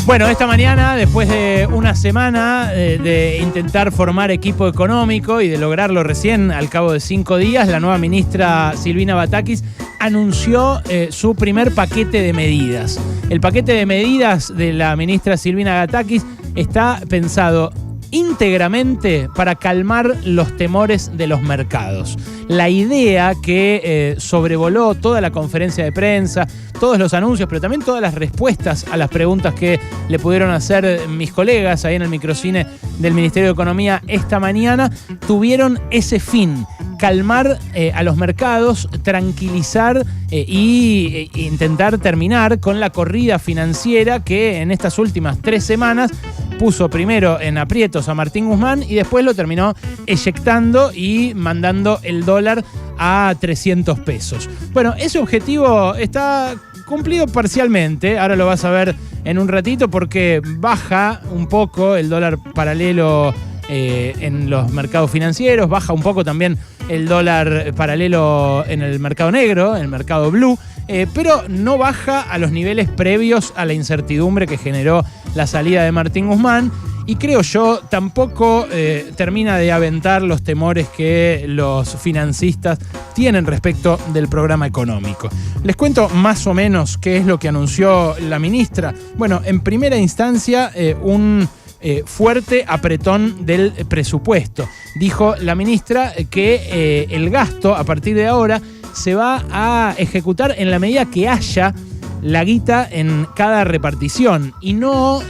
Bueno, esta mañana, después de una semana de intentar formar equipo económico y de lograrlo recién al cabo de 5 días, la nueva ministra Silvina Batakis anunció su primer paquete de medidas. El paquete de medidas de la ministra Silvina Batakis está pensado íntegramente para calmar los temores de los mercados. La idea que sobrevoló toda la conferencia de prensa, todos los anuncios, pero también todas las respuestas a las preguntas que le pudieron hacer mis colegas ahí en el microcine del Ministerio de Economía esta mañana, tuvieron ese fin: calmar a los mercados, tranquilizar e intentar terminar con la corrida financiera que en estas últimas 3 semanas puso primero en aprietos a Martín Guzmán y después lo terminó eyectando y mandando el dólar a 300 pesos. Bueno, ese objetivo está cumplido parcialmente. Ahora lo vas a ver en un ratito porque baja un poco el dólar paralelo en los mercados financieros, baja un poco también el dólar paralelo en el mercado negro, en el mercado blue, pero no baja a los niveles previos a la incertidumbre que generó la salida de Martín Guzmán. Y creo yo, tampoco termina de aventar los temores que los financistas tienen respecto del programa económico. Les cuento más o menos qué es lo que anunció la ministra. Bueno, en primera instancia, un fuerte apretón del presupuesto. Dijo la ministra que el gasto a partir de ahora se va a ejecutar en la medida que haya la guita en cada repartición y no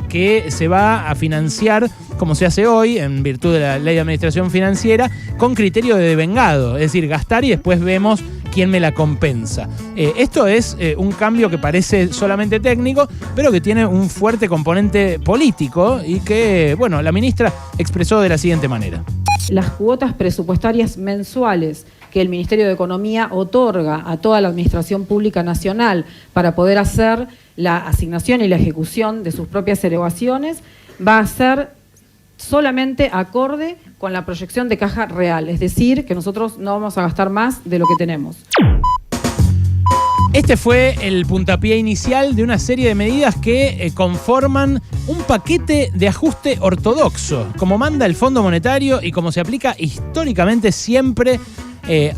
que se va a financiar como se hace hoy en virtud de la Ley de Administración Financiera con criterio de devengado, es decir, gastar y después vemos quién me la compensa. Esto es un cambio que parece solamente técnico, pero que tiene un fuerte componente político y que, bueno, la ministra expresó de la siguiente manera. Las cuotas presupuestarias mensuales que el Ministerio de Economía otorga a toda la Administración Pública Nacional para poder hacer la asignación y la ejecución de sus propias erogaciones va a ser solamente acorde con la proyección de caja real, es decir, que nosotros no vamos a gastar más de lo que tenemos. Este fue el puntapié inicial de una serie de medidas que conforman un paquete de ajuste ortodoxo, como manda el Fondo Monetario y como se aplica históricamente siempre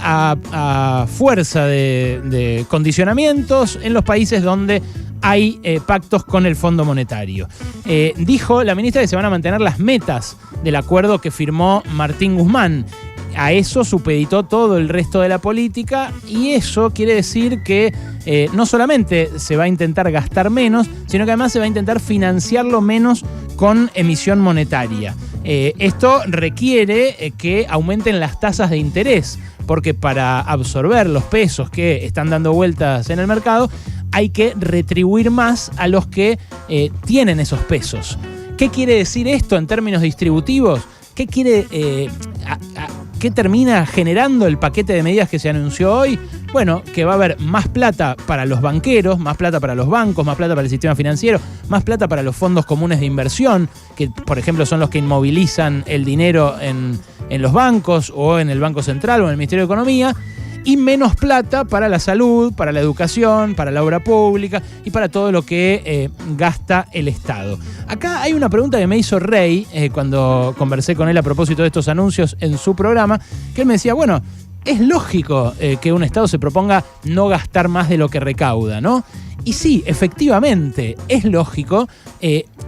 a fuerza de condicionamientos en los países donde hay pactos con el Fondo Monetario. Dijo la ministra que se van a mantener las metas del acuerdo que firmó Martín Guzmán. A eso supeditó todo el resto de la política y eso quiere decir que no solamente se va a intentar gastar menos, sino que además se va a intentar financiarlo menos con emisión monetaria. Esto requiere que aumenten las tasas de interés, porque para absorber los pesos que están dando vueltas en el mercado hay que retribuir más a los que tienen esos pesos. ¿Qué quiere decir esto en términos distributivos? ¿Qué termina generando el paquete de medidas que se anunció hoy? Bueno, que va a haber más plata para los banqueros, más plata para los bancos, más plata para el sistema financiero, más plata para los fondos comunes de inversión, que por ejemplo son los que inmovilizan el dinero en los bancos o en el Banco Central o en el Ministerio de Economía, y menos plata para la salud, para la educación, para la obra pública y para todo lo que gasta el Estado. Acá hay una pregunta que me hizo Rey cuando conversé con él a propósito de estos anuncios en su programa, que él me decía, bueno, es lógico que un Estado se proponga no gastar más de lo que recauda, ¿no? Y sí, efectivamente, es lógico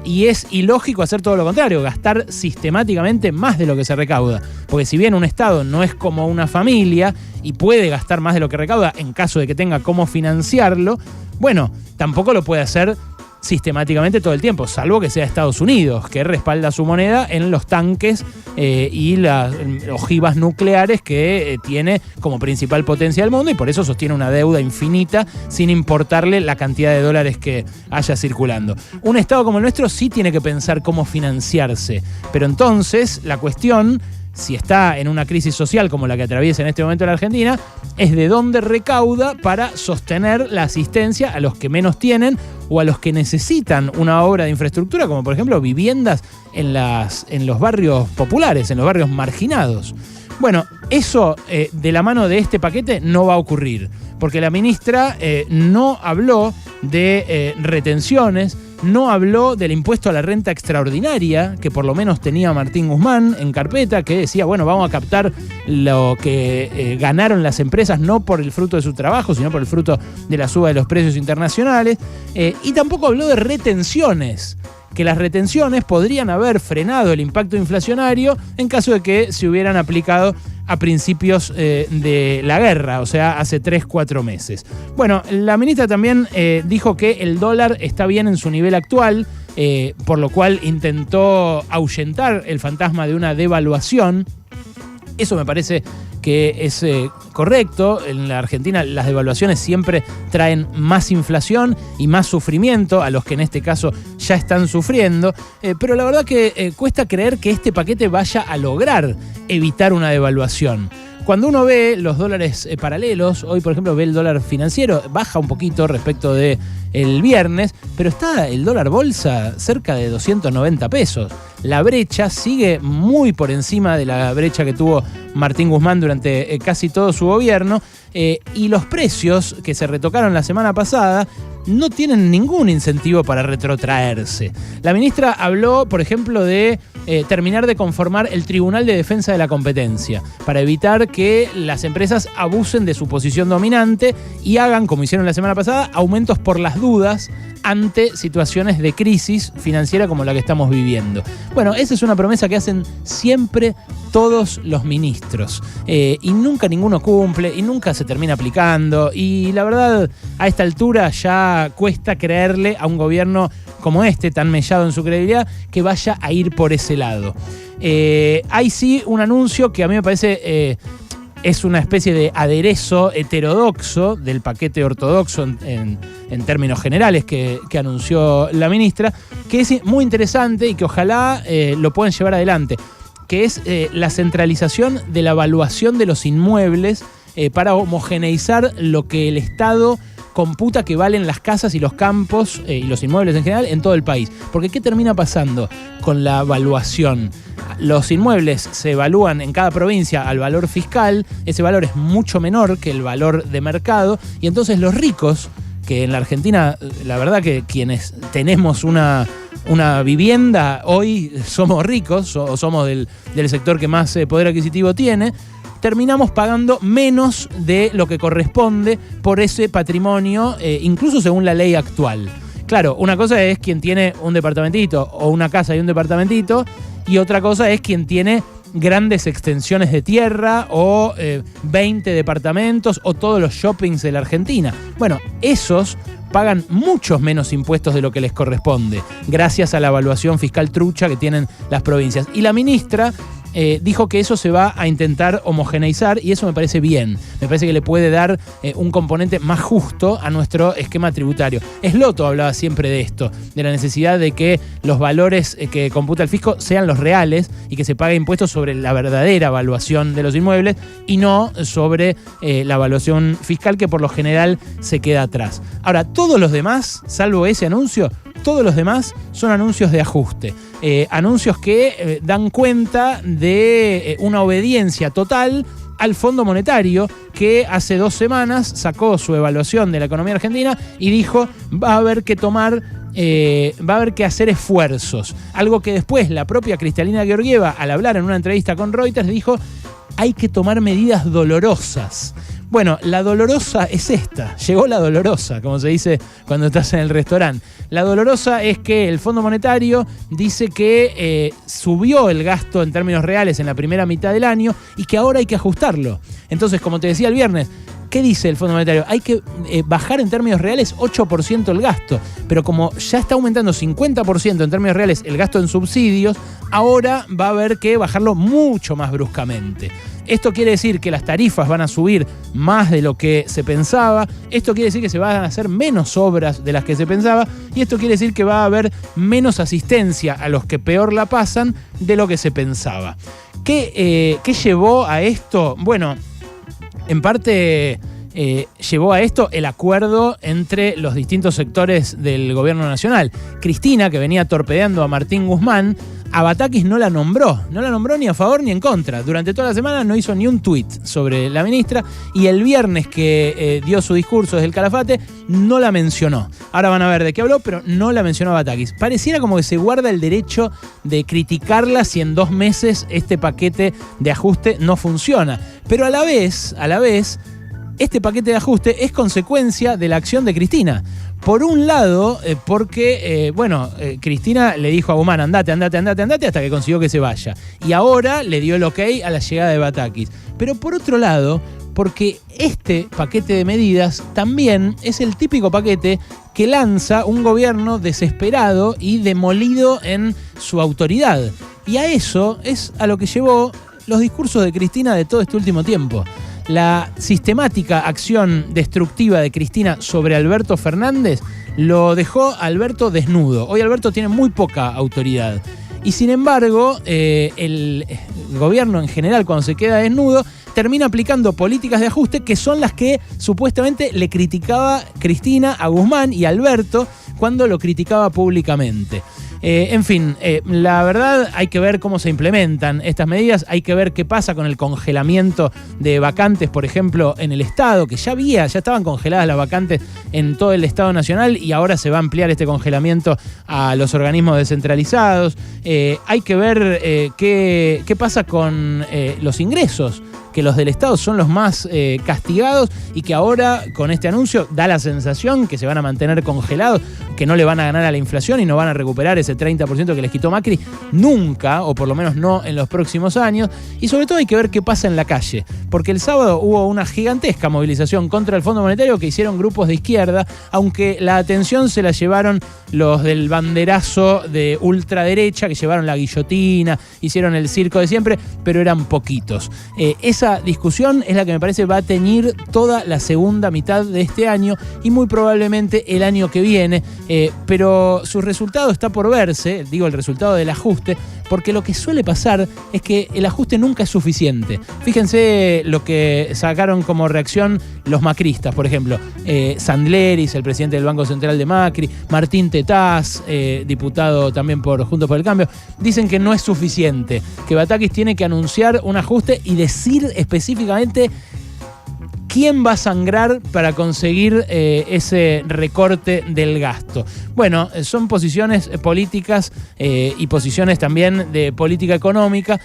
y es ilógico hacer todo lo contrario, gastar sistemáticamente más de lo que se recauda. Porque si bien un Estado no es como una familia y puede gastar más de lo que recauda en caso de que tenga cómo financiarlo, bueno, tampoco lo puede hacer sistemáticamente todo el tiempo, salvo que sea Estados Unidos, que respalda su moneda en los tanques y las ojivas nucleares que tiene como principal potencia del mundo y por eso sostiene una deuda infinita sin importarle la cantidad de dólares que haya circulando. Un Estado como el nuestro sí tiene que pensar cómo financiarse, pero entonces la cuestión, si está en una crisis social como la que atraviesa en este momento la Argentina, es de dónde recauda para sostener la asistencia a los que menos tienen o a los que necesitan una obra de infraestructura, como por ejemplo viviendas en los barrios populares, en los barrios marginados. Bueno, eso de la mano de este paquete no va a ocurrir, porque la ministra no habló de retenciones, No habló del impuesto a la renta extraordinaria, que por lo menos tenía Martín Guzmán en carpeta, que decía, bueno, vamos a captar lo que ganaron las empresas, no por el fruto de su trabajo, sino por el fruto de la suba de los precios internacionales. Y tampoco habló de retenciones, que las retenciones podrían haber frenado el impacto inflacionario en caso de que se hubieran aplicado a principios de la guerra, o sea, hace 3-4 meses. Bueno, la ministra también dijo que el dólar está bien en su nivel actual, por lo cual intentó ahuyentar el fantasma de una devaluación. Eso me parece que es correcto. En la Argentina las devaluaciones siempre traen más inflación y más sufrimiento a los que en este caso ya están sufriendo, pero la verdad que cuesta creer que este paquete vaya a lograr evitar una devaluación. Cuando uno ve los dólares paralelos, hoy por ejemplo ve el dólar financiero, baja un poquito respecto de el viernes, pero está el dólar bolsa cerca de 290 pesos. La brecha sigue muy por encima de la brecha que tuvo Martín Guzmán durante casi todo su gobierno, y los precios que se retocaron la semana pasada no tienen ningún incentivo para retrotraerse. La ministra habló, por ejemplo, de terminar de conformar el Tribunal de Defensa de la Competencia para evitar que las empresas abusen de su posición dominante y hagan, como hicieron la semana pasada, aumentos por las dudas ante situaciones de crisis financiera como la que estamos viviendo. Bueno, esa es una promesa que hacen siempre todos los ministros, y nunca ninguno cumple y nunca se termina aplicando, y la verdad a esta altura ya cuesta creerle a un gobierno como este, tan mellado en su credibilidad, que vaya a ir por ese lado. Hay sí un anuncio que a mí me parece es una especie de aderezo heterodoxo del paquete ortodoxo en términos generales que anunció la ministra, que es muy interesante y que ojalá lo puedan llevar adelante, que es la centralización de la evaluación de los inmuebles para homogeneizar lo que el Estado computa que valen las casas y los campos y los inmuebles en general en todo el país. Porque ¿qué termina pasando con la evaluación? Los inmuebles se evalúan en cada provincia al valor fiscal, ese valor es mucho menor que el valor de mercado, y entonces los ricos, que en la Argentina, la verdad que quienes tenemos una vivienda hoy somos ricos, o somos del sector que más poder adquisitivo tiene, terminamos pagando menos de lo que corresponde por ese patrimonio, incluso según la ley actual. Claro, una cosa es quien tiene un departamentito o una casa y un departamentito, y otra cosa es quien tiene grandes extensiones de tierra o 20 departamentos o todos los shoppings de la Argentina. Bueno, esos pagan muchos menos impuestos de lo que les corresponde, gracias a la evaluación fiscal trucha que tienen las provincias. Y la ministra dijo que eso se va a intentar homogeneizar, y eso me parece bien. Me parece que le puede dar un componente más justo a nuestro esquema tributario. Sloto hablaba siempre de esto, de la necesidad de que los valores que computa el fisco sean los reales y que se pague impuestos sobre la verdadera evaluación de los inmuebles y no sobre la evaluación fiscal, que por lo general se queda atrás. Ahora, todos los demás, salvo ese anuncio, todos los demás son anuncios de ajuste. Anuncios que dan cuenta de una obediencia total al Fondo Monetario, que hace 2 semanas sacó su evaluación de la economía argentina y dijo va a haber que hacer esfuerzos. Algo que después la propia Cristalina Georgieva, al hablar en una entrevista con Reuters, dijo hay que tomar medidas dolorosas. Bueno, la dolorosa es esta, llegó la dolorosa, como se dice cuando estás en el restaurante. La dolorosa es que el Fondo Monetario dice que subió el gasto en términos reales en la primera mitad del año y que ahora hay que ajustarlo. Entonces, como te decía el viernes, ¿qué dice el Fondo Monetario? Hay que bajar en términos reales 8% el gasto, pero como ya está aumentando 50% en términos reales el gasto en subsidios, ahora va a haber que bajarlo mucho más bruscamente. Esto quiere decir que las tarifas van a subir más de lo que se pensaba, esto quiere decir que se van a hacer menos obras de las que se pensaba, y esto quiere decir que va a haber menos asistencia a los que peor la pasan de lo que se pensaba. ¿Qué llevó a esto? Bueno, en parte llevó a esto el acuerdo entre los distintos sectores del gobierno nacional. Cristina, que venía torpedeando a Martín Guzmán, a Batakis no la nombró ni a favor ni en contra. Durante toda la semana no hizo ni un tuit sobre la ministra y el viernes que dio su discurso desde el Calafate no la mencionó. Ahora van a ver de qué habló, pero no la mencionó a Batakis. Pareciera como que se guarda el derecho de criticarla si en 2 meses este paquete de ajuste no funciona. Pero a la vez, este paquete de ajuste es consecuencia de la acción de Cristina. Por un lado, porque, Cristina le dijo a Guzmán, andate, hasta que consiguió que se vaya. Y ahora le dio el ok a la llegada de Batakis. Pero por otro lado, porque este paquete de medidas también es el típico paquete que lanza un gobierno desesperado y demolido en su autoridad. Y a eso es a lo que llevó los discursos de Cristina de todo este último tiempo. La sistemática acción destructiva de Cristina sobre Alberto Fernández lo dejó a Alberto desnudo. Hoy Alberto tiene muy poca autoridad. Y sin embargo, el gobierno en general, cuando se queda desnudo, termina aplicando políticas de ajuste que son las que supuestamente le criticaba Cristina a Guzmán y a Alberto cuando lo criticaba públicamente. La verdad hay que ver cómo se implementan estas medidas, hay que ver qué pasa con el congelamiento de vacantes, por ejemplo, en el Estado, que ya estaban congeladas las vacantes en todo el Estado Nacional y ahora se va a ampliar este congelamiento a los organismos descentralizados. Hay que ver qué pasa con los ingresos, que los del Estado son los más castigados y que ahora con este anuncio da la sensación que se van a mantener congelados, que no le van a ganar a la inflación y no van a recuperar ese 30% que les quitó Macri nunca, o por lo menos no en los próximos años. Y sobre todo hay que ver qué pasa en la calle, porque el sábado hubo una gigantesca movilización contra el Fondo Monetario que hicieron grupos de izquierda, aunque la atención se la llevaron los del banderazo de ultraderecha, que llevaron la guillotina, hicieron el circo de siempre, pero eran poquitos. Esa discusión es la que me parece va a teñir toda la segunda mitad de este año y muy probablemente el año que viene, pero su resultado está por verse, digo el resultado del ajuste, porque lo que suele pasar es que el ajuste nunca es suficiente. Fíjense lo que sacaron como reacción los macristas, por ejemplo, Sandleris, el presidente del Banco Central de Macri, Martín Tetaz, diputado también por Juntos por el Cambio, dicen que no es suficiente, que Batakis tiene que anunciar un ajuste y decir específicamente quién va a sangrar para conseguir ese recorte del gasto. Bueno, son posiciones políticas y posiciones también de política económica,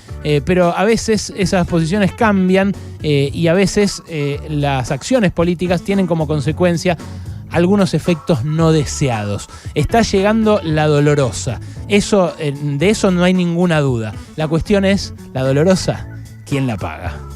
pero a veces esas posiciones cambian y a veces las acciones políticas tienen como consecuencia algunos efectos no deseados. Está llegando la dolorosa. De eso no hay ninguna duda. La cuestión es, la dolorosa, ¿quién la paga?